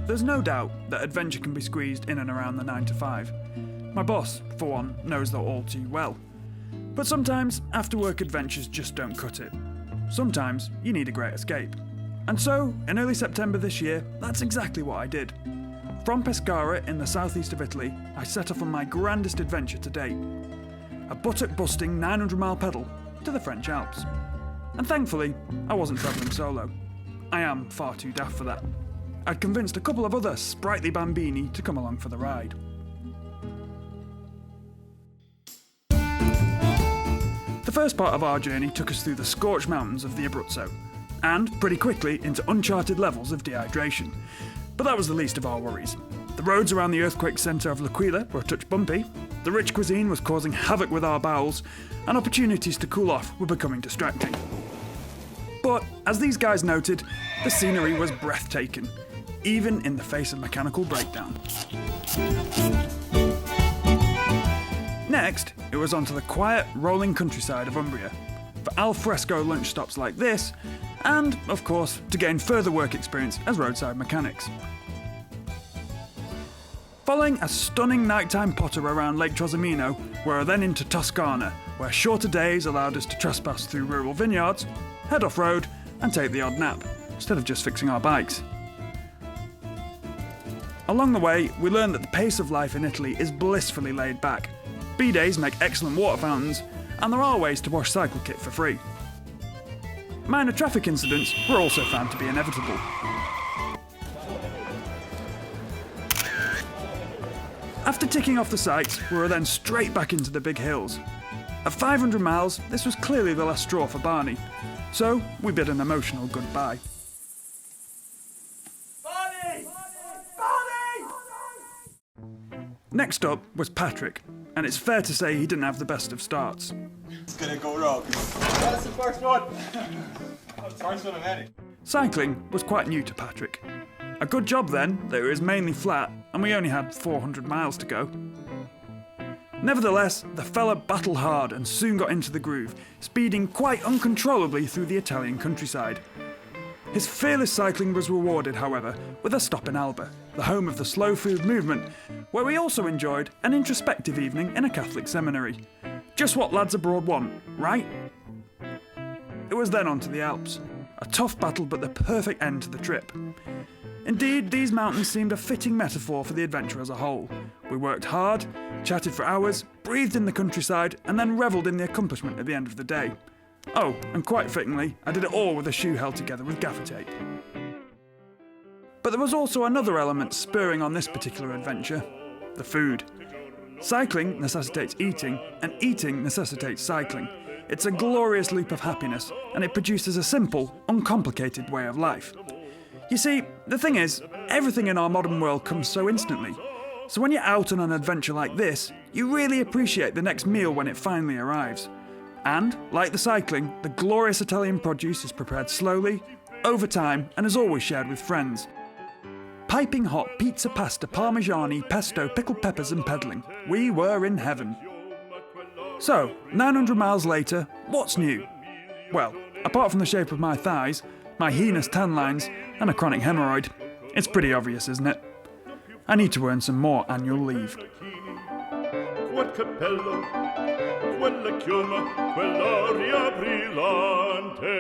there's no doubt that adventure can be squeezed in and around the 9 to 5. My boss, for one, knows that all too well. But sometimes, after-work adventures just don't cut it. Sometimes, you need a great escape. And so, in early September this year, that's exactly what I did. From Pescara in the southeast of Italy, I set off on my grandest adventure to date. A buttock-busting 900-mile pedal to the French Alps. And thankfully, I wasn't travelling solo. I am far too daft for that. I'd convinced a couple of other sprightly bambini to come along for the ride. The first part of our journey took us through the scorched mountains of the Abruzzo, and pretty quickly into uncharted levels of dehydration. But that was the least of our worries. The roads around the earthquake centre of L'Aquila were a touch bumpy, the rich cuisine was causing havoc with our bowels, and opportunities to cool off were becoming distracting. But, as these guys noted, the scenery was breathtaking, even in the face of mechanical breakdown. Next, it was onto the quiet, rolling countryside of Umbria, for al fresco lunch stops like this, and, of course, to gain further work experience as roadside mechanics. Following a stunning nighttime potter around Lake Trasimeno, we were then into Toscana, where shorter days allowed us to trespass through rural vineyards, head off-road, and take the odd nap, instead of just fixing our bikes. Along the way, we learned that the pace of life in Italy is blissfully laid back. B-days make excellent water fountains, and there are ways to wash cycle kit for free. Minor traffic incidents were also found to be inevitable. After ticking off the sights, we were then straight back into the big hills. At 500 miles, this was clearly the last straw for Barney, so we bid an emotional goodbye. Next up was Patrick, and it's fair to say he didn't have the best of starts. It's gonna go wrong. That's the first one. First one of many. Cycling was quite new to Patrick. A good job then that it was mainly flat and we only had 400 miles to go. Nevertheless, the fella battled hard and soon got into the groove, speeding quite uncontrollably through the Italian countryside. His fearless cycling was rewarded, however, with a stop in Alba, the home of the slow food movement, where we also enjoyed an introspective evening in a Catholic seminary. Just what lads abroad want, right? It was then on to the Alps. A tough battle, but the perfect end to the trip. Indeed, these mountains seemed a fitting metaphor for the adventure as a whole. We worked hard, chatted for hours, breathed in the countryside, and then revelled in the accomplishment at the end of the day. Oh, and quite fittingly, I did it all with a shoe held together with gaffer tape. But there was also another element spurring on this particular adventure: the food. Cycling necessitates eating, and eating necessitates cycling. It's a glorious leap of happiness, and it produces a simple, uncomplicated way of life. You see, the thing is, everything in our modern world comes so instantly. So when you're out on an adventure like this, you really appreciate the next meal when it finally arrives. And, like the cycling, the glorious Italian produce is prepared slowly, over time, and is always shared with friends. Piping hot pizza, pasta, parmigiani, pesto, pickled peppers and peddling. We were in heaven. So, 900 miles later, what's new? Well, apart from the shape of my thighs, my heinous tan lines, and a chronic hemorrhoid, it's pretty obvious, isn't it? I need to earn some more annual leave. Quella chioma, quell'aria brillante.